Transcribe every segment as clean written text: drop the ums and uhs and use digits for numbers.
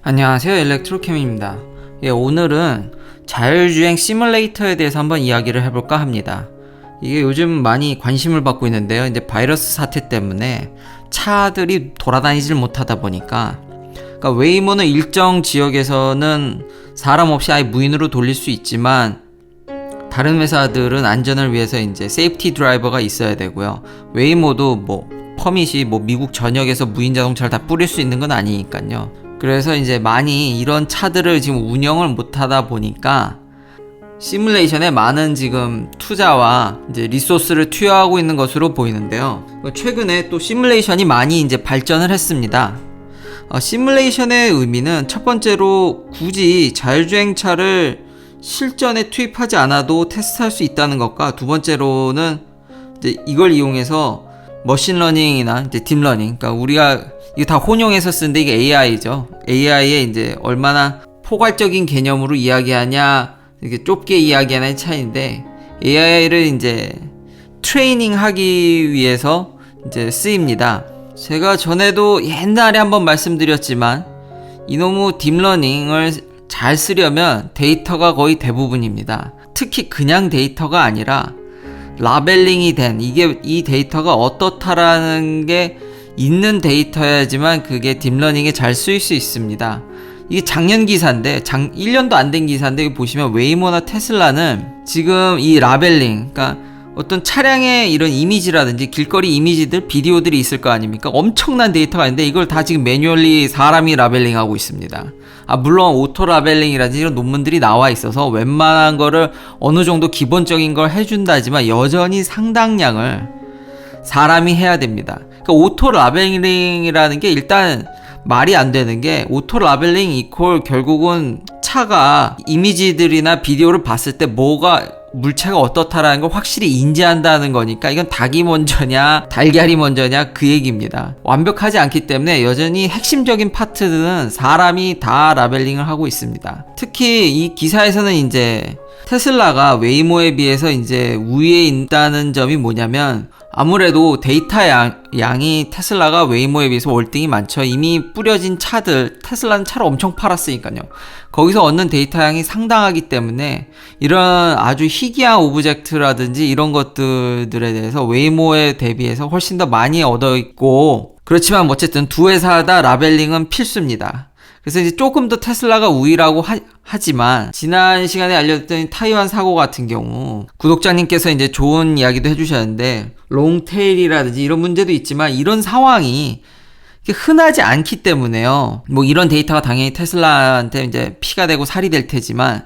안녕하세요, 일렉트로캠입니다. 오늘은 자율주행 시뮬레이터에 대해서 한번 이야기를 해볼까 합니다. 이게 요즘 많이 관심을 받고 있는데요. 이제 바이러스 사태 때문에 차들이 돌아다니질 못하다 보니까, 그러니까 웨이모는 일정 지역에서는 사람 없이 아예 무인으로 돌릴 수 있지만, 다른 회사들은 안전을 위해서 이제 세이프티 드라이버가 있어야 되고요. 웨이모도 퍼밋이 미국 전역에서 무인 자동차를 다 뿌릴 수 있는 건 아니니까요. 그래서 이제 많이 이런 차들을 지금 운영을 못하다 보니까 시뮬레이션에 많은 지금 투자와 이제 리소스를 투여하고 있는 것으로 보이는데요. 최근에 또 시뮬레이션이 많이 이제 발전을 했습니다. 시뮬레이션의 의미는 첫 번째로 굳이 자율주행차를 실전에 투입하지 않아도 테스트할 수 있다는 것과, 두 번째로는 이제 이걸 이용해서 머신러닝이나 이제 딥러닝, 그러니까 우리가 이거 다 혼용해서 쓰는데 이게 AI죠. AI에 이제 얼마나 포괄적인 개념으로 이야기하냐, 이렇게 좁게 이야기하냐의 차이인데, AI를 이제 트레이닝하기 위해서 이제 쓰입니다. 제가 전에도 옛날에 한번 말씀드렸지만, 이놈의 딥러닝을 잘 쓰려면 데이터가 거의 대부분입니다. 특히 그냥 데이터가 아니라 라벨링이 된, 이 데이터가 어떻다라는 게 있는 데이터야지만 그게 딥러닝에 잘 쓰일 수 있습니다. 이게 작년 기사인데, 1년도 안 된 기사인데, 보시면 웨이모나 테슬라는 지금 이 라벨링, 그러니까 어떤 차량의 이런 이미지라든지 길거리 이미지들, 비디오들이 있을 거 아닙니까? 엄청난 데이터가 있는데 이걸 다 지금 매뉴얼리 사람이 라벨링하고 있습니다. 물론 오토 라벨링이라든지 이런 논문들이 나와 있어서 웬만한 거를 어느 정도 기본적인 걸 해준다지만 여전히 상당량을 사람이 해야 됩니다. 그러니까 오토 라벨링이라는 게 일단 말이 안 되는 게, 오토 라벨링 이퀄 결국은 차가 이미지들이나 비디오를 봤을 때 물체가 어떻다라는 걸 확실히 인지한다는 거니까, 이건 닭이 먼저냐 달걀이 먼저냐 그 얘기입니다. 완벽하지 않기 때문에 여전히 핵심적인 파트는 사람이 다 라벨링을 하고 있습니다. 특히 이 기사에서는 이제 테슬라가 웨이모에 비해서 이제 우위에 있다는 점이 뭐냐면, 아무래도 데이터 양이 테슬라가 웨이모에 비해서 월등히 많죠. 이미 뿌려진 차들, 테슬라는 차를 엄청 팔았으니까요. 거기서 얻는 데이터 양이 상당하기 때문에 이런 아주 희귀한 오브젝트라든지 이런 것들에 대해서 웨이모에 대비해서 훨씬 더 많이 얻어 있고, 그렇지만 어쨌든 두 회사 다 라벨링은 필수입니다. 그래서 이제 조금 더 테슬라가 우위라고 하지만, 지난 시간에 알려드렸던 타이완 사고 같은 경우, 구독자님께서 이제 좋은 이야기도 해주셨는데, 롱테일이라든지 이런 문제도 있지만, 이런 상황이 흔하지 않기 때문에요. 이런 데이터가 당연히 테슬라한테 이제 피가 되고 살이 될 테지만,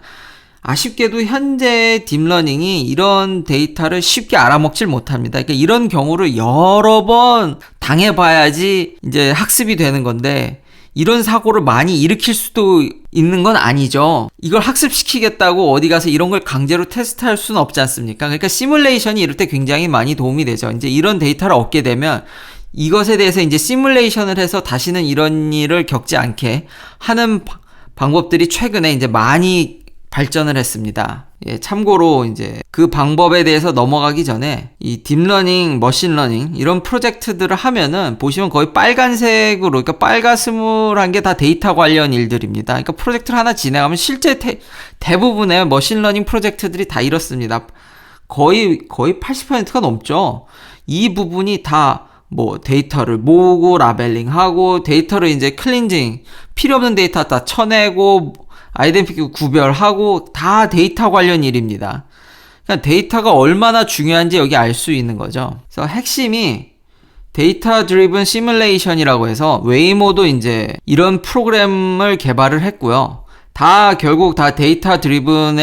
아쉽게도 현재 딥러닝이 이런 데이터를 쉽게 알아먹질 못합니다. 그러니까 이런 경우를 여러 번 당해봐야지 이제 학습이 되는 건데, 이런 사고를 많이 일으킬 수도 있는 건 아니죠. 이걸 학습시키겠다고 어디 가서 이런 걸 강제로 테스트할 수는 없지 않습니까? 그러니까 시뮬레이션이 이럴 때 굉장히 많이 도움이 되죠. 이제 이런 데이터를 얻게 되면 이것에 대해서 이제 시뮬레이션을 해서 다시는 이런 일을 겪지 않게 하는 방법들이 최근에 이제 많이 발전을 했습니다. 참고로 이제 그 방법에 대해서 넘어가기 전에 이 딥러닝, 머신러닝 이런 프로젝트들을 하면은 보시면 거의 빨간색으로, 그러니까 빨가스물한 게 다 데이터 관련 일들입니다. 그러니까 프로젝트를 하나 진행하면 실제 대부분의 머신러닝 프로젝트들이 다 이렇습니다. 거의 80%가 넘죠. 이 부분이 다 데이터를 모으고 라벨링하고, 데이터를 이제 클린징, 필요 없는 데이터 다 쳐내고, 아이덴티티 구별하고, 다 데이터 관련 일입니다. 그러니까 데이터가 얼마나 중요한지 여기 알 수 있는 거죠. 그래서 핵심이 데이터 드리븐 시뮬레이션이라고 해서, 웨이모도 이제 이런 프로그램을 개발을 했고요. 결국 다 데이터 드리븐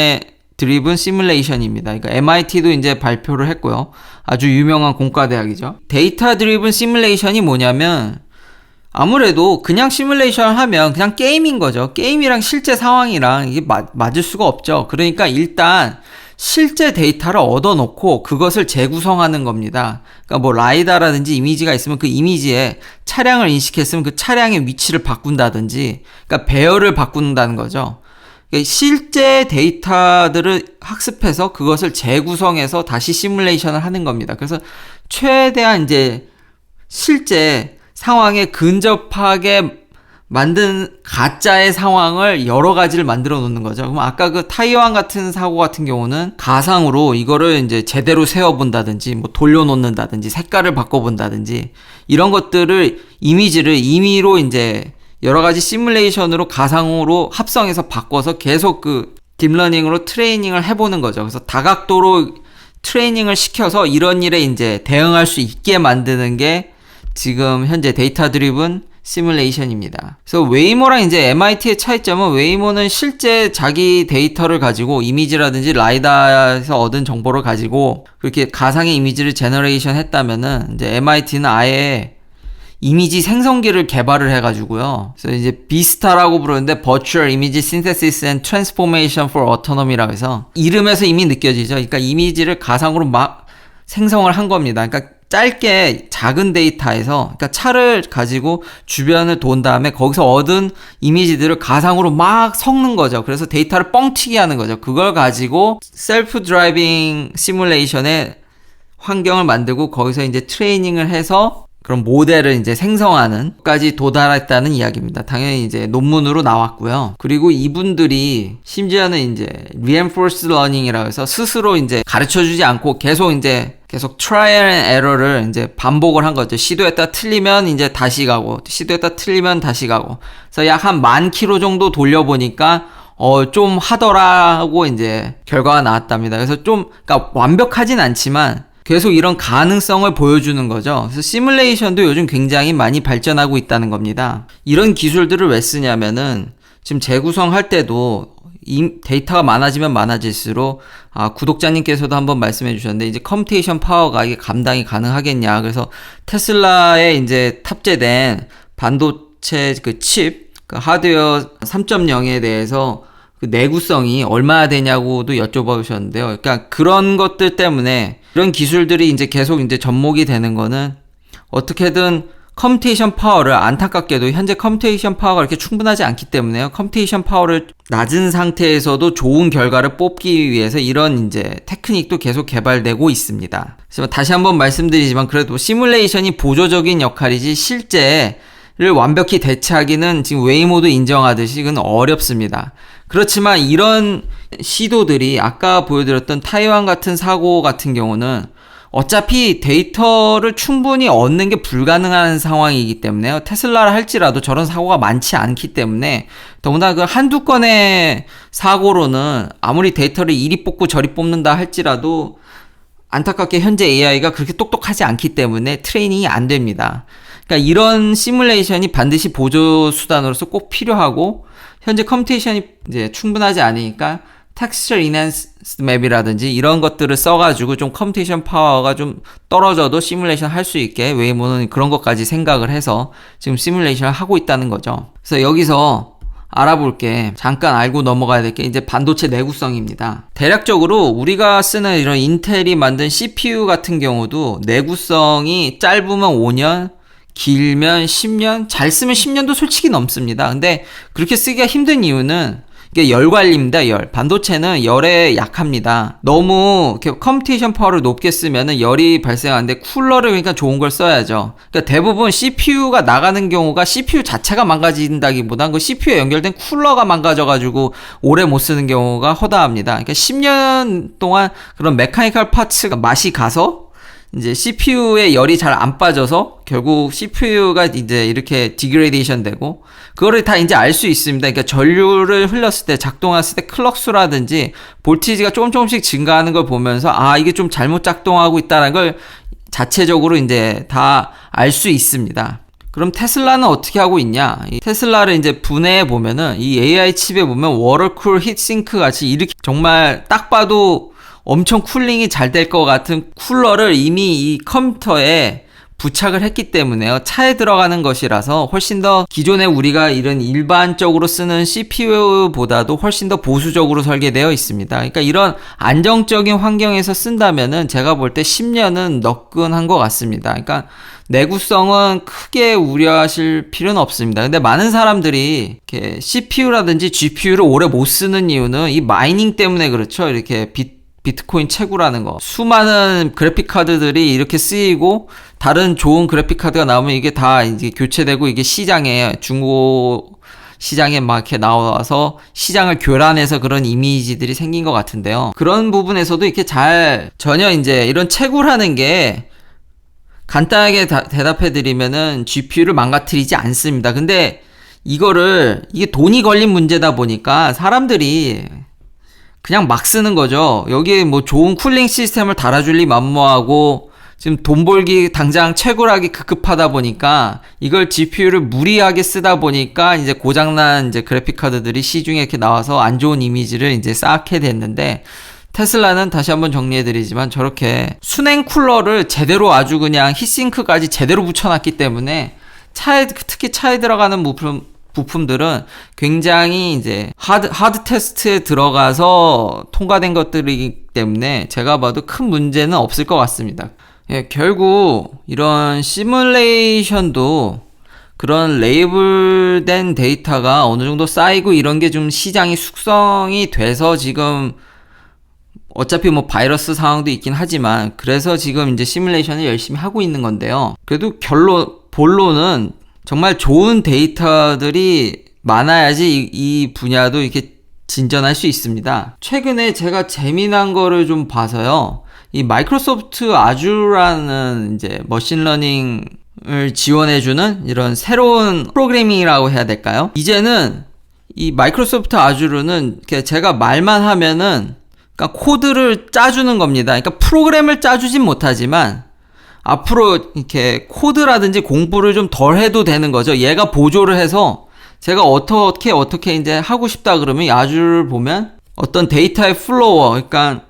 시뮬레이션입니다. 그러니까 MIT도 이제 발표를 했고요. 아주 유명한 공과대학이죠. 데이터 드리븐 시뮬레이션이 뭐냐면, 아무래도 그냥 시뮬레이션 하면 그냥 게임인 거죠. 게임이랑 실제 상황이랑 이게 맞을 수가 없죠. 그러니까 일단 실제 데이터를 얻어놓고 그것을 재구성하는 겁니다. 그러니까 라이다라든지 이미지가 있으면 그 이미지에 차량을 인식했으면 그 차량의 위치를 바꾼다든지, 그러니까 배열을 바꾼다는 거죠. 그러니까 실제 데이터들을 학습해서 그것을 재구성해서 다시 시뮬레이션을 하는 겁니다. 그래서 최대한 이제 실제 상황에 근접하게 만든 가짜의 상황을 여러 가지를 만들어 놓는 거죠. 그럼 아까 그 타이완 같은 사고 같은 경우는 가상으로 이거를 이제 제대로 세워본다든지 뭐 돌려놓는다든지 색깔을 바꿔본다든지 이런 것들을 이미지를 임의로 이제 여러 가지 시뮬레이션으로 가상으로 합성해서 바꿔서 계속 그 딥러닝으로 트레이닝을 해보는 거죠. 그래서 다각도로 트레이닝을 시켜서 이런 일에 이제 대응할 수 있게 만드는 게 지금 현재 데이터 드리븐 시뮬레이션입니다. 그래서 웨이모랑 이제 MIT의 차이점은 웨이모는 실제 자기 데이터를 가지고 이미지라든지 라이다에서 얻은 정보를 가지고 그렇게 가상의 이미지를 제너레이션 했다면은 이제 MIT는 아예 이미지 생성기를 개발을 해가지고요. 그래서 이제 비스타라고 부르는데 Virtual Image Synthesis and Transformation for Autonomy라고 해서 이름에서 이미 느껴지죠. 그러니까 이미지를 가상으로 막 생성을 한 겁니다. 그러니까 짧게 작은 데이터에서 그러니까 차를 가지고 주변을 돈 다음에 거기서 얻은 이미지들을 가상으로 막 섞는 거죠. 그래서 데이터를 뻥튀기 하는 거죠. 그걸 가지고 셀프 드라이빙 시뮬레이션의 환경을 만들고 거기서 이제 트레이닝을 해서 그런 모델을 이제 생성하는 까지 도달했다는 이야기입니다. 당연히 이제 논문으로 나왔고요. 그리고 이분들이 심지어는 이제 reinforced learning이라고 해서 스스로 이제 가르쳐 주지 않고 계속 trial and error를 이제 반복을 한 거죠. 시도했다 틀리면 이제 다시 가고, 시도했다 틀리면 다시 가고. 그래서 약 한 10,000km 정도 돌려보니까 좀 하더라고 이제 결과가 나왔답니다. 그래서 그러니까 완벽하진 않지만 계속 이런 가능성을 보여주는 거죠. 그래서 시뮬레이션도 요즘 굉장히 많이 발전하고 있다는 겁니다. 이런 기술들을 왜 쓰냐면은 지금 재구성할 때도 데이터가 많아지면 많아질수록 구독자님께서도 한번 말씀해 주셨는데 이제 컴퓨테이션 파워가 이게 감당이 가능하겠냐. 그래서 테슬라에 이제 탑재된 반도체 그 칩, 그 하드웨어 3.0에 대해서 그 내구성이 얼마나 되냐고도 여쭤보셨는데요. 그러니까 그런 것들 때문에 이런 기술들이 이제 계속 이제 접목이 되는 거는 어떻게든 컴퓨테이션 파워를 안타깝게도 현재 컴퓨테이션 파워가 이렇게 충분하지 않기 때문에요. 컴퓨테이션 파워를 낮은 상태에서도 좋은 결과를 뽑기 위해서 이런 이제 테크닉도 계속 개발되고 있습니다. 그래서 다시 한번 말씀드리지만 그래도 시뮬레이션이 보조적인 역할이지 실제를 완벽히 대체하기는 지금 웨이모도 인정하듯이 그건 어렵습니다. 그렇지만 이런 시도들이 아까 보여드렸던 타이완 같은 사고 같은 경우는 어차피 데이터를 충분히 얻는 게 불가능한 상황이기 때문에요. 테슬라를 할지라도 저런 사고가 많지 않기 때문에 더구나 그 한두 건의 사고로는 아무리 데이터를 이리 뽑고 저리 뽑는다 할지라도 안타깝게 현재 AI가 그렇게 똑똑하지 않기 때문에 트레이닝이 안 됩니다. 그러니까 이런 시뮬레이션이 반드시 보조 수단으로서 꼭 필요하고 현재 컴퓨테이션이 이제 충분하지 않으니까 텍스처 인핸스드 맵이라든지 이런 것들을 써가지고 좀 컴퓨테이션 파워가 좀 떨어져도 시뮬레이션 할 수 있게 웨이모는 그런 것까지 생각을 해서 지금 시뮬레이션을 하고 있다는 거죠. 그래서 여기서 알아볼 게 잠깐 알고 넘어가야 될 게 이제 반도체 내구성입니다. 대략적으로 우리가 쓰는 이런 인텔이 만든 CPU 같은 경우도 내구성이 짧으면 5년 길면 10년, 잘 쓰면 10년도 솔직히 넘습니다. 근데 그렇게 쓰기가 힘든 이유는 이게 열 관리입니다. 열. 반도체는 열에 약합니다. 너무 이렇게 컴퓨테이션 파워를 높게 쓰면은 열이 발생하는데 쿨러를 그러니까 좋은 걸 써야죠. 그러니까 대부분 CPU가 나가는 경우가 CPU 자체가 망가진다기보단 그 CPU에 연결된 쿨러가 망가져가지고 오래 못 쓰는 경우가 허다합니다. 그러니까 10년 동안 그런 메카니컬 파츠가 맛이 가서 이제 CPU에 열이 잘 안 빠져서 결국 CPU가 이제 이렇게 디그레이션 되고 그거를 다 이제 알 수 있습니다. 그러니까 전류를 흘렸을 때 작동했을 때 클럭수라든지 볼티지가 조금씩 증가하는 걸 보면서 이게 좀 잘못 작동하고 있다는 걸 자체적으로 이제 다 알 수 있습니다. 그럼 테슬라는 어떻게 하고 있냐? 이 테슬라를 이제 분해해 보면은 이 AI 칩에 보면 워터쿨 히트싱크 같이 이렇게 정말 딱 봐도 엄청 쿨링이 잘 될 것 같은 쿨러를 이미 이 컴퓨터에 부착을 했기 때문에요. 차에 들어가는 것이라서 훨씬 더 기존에 우리가 이런 일반적으로 쓰는 CPU보다도 훨씬 더 보수적으로 설계되어 있습니다. 그러니까 이런 안정적인 환경에서 쓴다면은 제가 볼 때 10년은 너끈한 것 같습니다. 그러니까 내구성은 크게 우려하실 필요는 없습니다. 근데 많은 사람들이 이렇게 CPU라든지 GPU를 오래 못 쓰는 이유는 이 마이닝 때문에 그렇죠. 이렇게 비트코인 채굴하는 거. 수많은 그래픽 카드들이 이렇게 쓰이고 다른 좋은 그래픽 카드가 나오면 이게 다 이제 교체되고 이게 시장에 중고 시장에 막 이렇게 나와서 시장을 교란해서 그런 이미지들이 생긴 것 같은데요. 그런 부분에서도 이렇게 잘 전혀 이제 이런 채굴하는 게 간단하게 대답해 드리면은 GPU를 망가뜨리지 않습니다. 근데 이게 돈이 걸린 문제다 보니까 사람들이 그냥 막 쓰는 거죠. 여기에 뭐 좋은 쿨링 시스템을 달아줄 리 만무하고 지금 돈 벌기 당장 채굴하기 급급하다 보니까 이걸 GPU를 무리하게 쓰다 보니까 이제 고장난 이제 그래픽 카드들이 시중에 이렇게 나와서 안 좋은 이미지를 이제 쌓게 됐는데, 테슬라는 다시 한번 정리해드리지만 저렇게 순행 쿨러를 제대로 아주 그냥 히싱크까지 제대로 붙여놨기 때문에 특히 차에 들어가는 부품들은 굉장히 이제 하드 테스트에 들어가서 통과된 것들이기 때문에 제가 봐도 큰 문제는 없을 것 같습니다. 예, 결국 이런 시뮬레이션도 그런 레이블된 데이터가 어느 정도 쌓이고 이런 게 좀 시장이 숙성이 돼서 지금 어차피 뭐 바이러스 상황도 있긴 하지만 그래서 지금 이제 시뮬레이션을 열심히 하고 있는 건데요. 그래도 본론은 정말 좋은 데이터들이 많아야지 이 분야도 이렇게 진전할 수 있습니다. 최근에 제가 재미난 거를 좀 봐서요. 이 마이크로소프트 아주라는 이제 머신러닝을 지원해주는 이런 새로운 프로그래밍이라고 해야 될까요? 이제는 이 마이크로소프트 아주르는 제가 말만 하면은 그러니까 코드를 짜주는 겁니다. 그러니까 프로그램을 짜주진 못하지만 앞으로 이렇게 코드라든지 공부를 좀 덜 해도 되는 거죠. 얘가 보조를 해서 제가 어떻게 이제 하고 싶다 그러면 이 아주를 보면 어떤 데이터의 플로어, 그러니까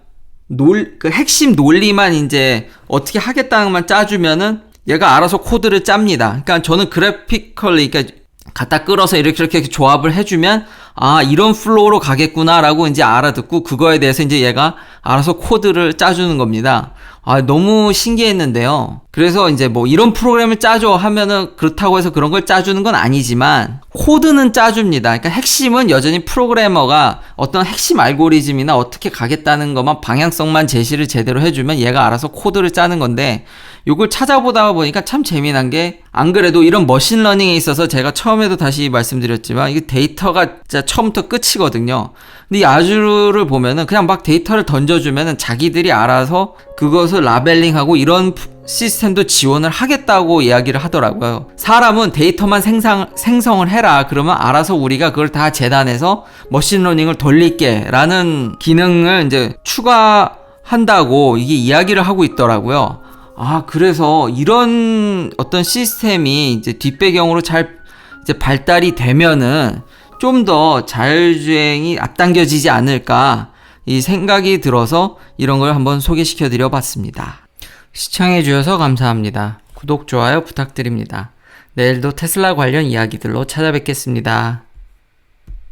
그 핵심 논리만 이제 어떻게 하겠다는 것만 짜주면은 얘가 알아서 코드를 짭니다. 그러니까 저는 그래피컬리, 그러니까 갖다 끌어서 이렇게 조합을 해주면 아, 이런 플로우로 가겠구나라고 이제 알아듣고 그거에 대해서 이제 얘가 알아서 코드를 짜주는 겁니다. 아, 너무 신기했는데요. 그래서 이제 뭐 이런 프로그램을 짜줘 하면은 그렇다고 해서 그런 걸 짜주는 건 아니지만 코드는 짜줍니다. 그러니까 핵심은 여전히 프로그래머가 어떤 핵심 알고리즘이나 어떻게 가겠다는 것만 방향성만 제시를 제대로 해주면 얘가 알아서 코드를 짜는 건데, 요걸 찾아보다 보니까 참 재미난 게, 안 그래도 이런 머신러닝에 있어서 제가 처음에도 다시 말씀드렸지만 이게 데이터가 진짜 처음부터 끝이거든요. 근데 이 아주를 보면은 그냥 막 데이터를 던져주면은 자기들이 알아서 그것을 라벨링하고 이런 시스템도 지원을 하겠다고 이야기를 하더라고요. 사람은 데이터만 생성을 해라. 그러면 알아서 우리가 그걸 다 재단해서 머신러닝을 돌릴게 라는 기능을 이제 추가한다고 이게 이야기를 하고 있더라고요. 아, 그래서 이런 어떤 시스템이 이제 뒷배경으로 잘 이제 발달이 되면은 좀 더 자율주행이 앞당겨지지 않을까 이 생각이 들어서 이런 걸 한번 소개시켜 드려 봤습니다. 시청해 주셔서 감사합니다. 구독, 좋아요 부탁드립니다. 내일도 테슬라 관련 이야기들로 찾아뵙겠습니다.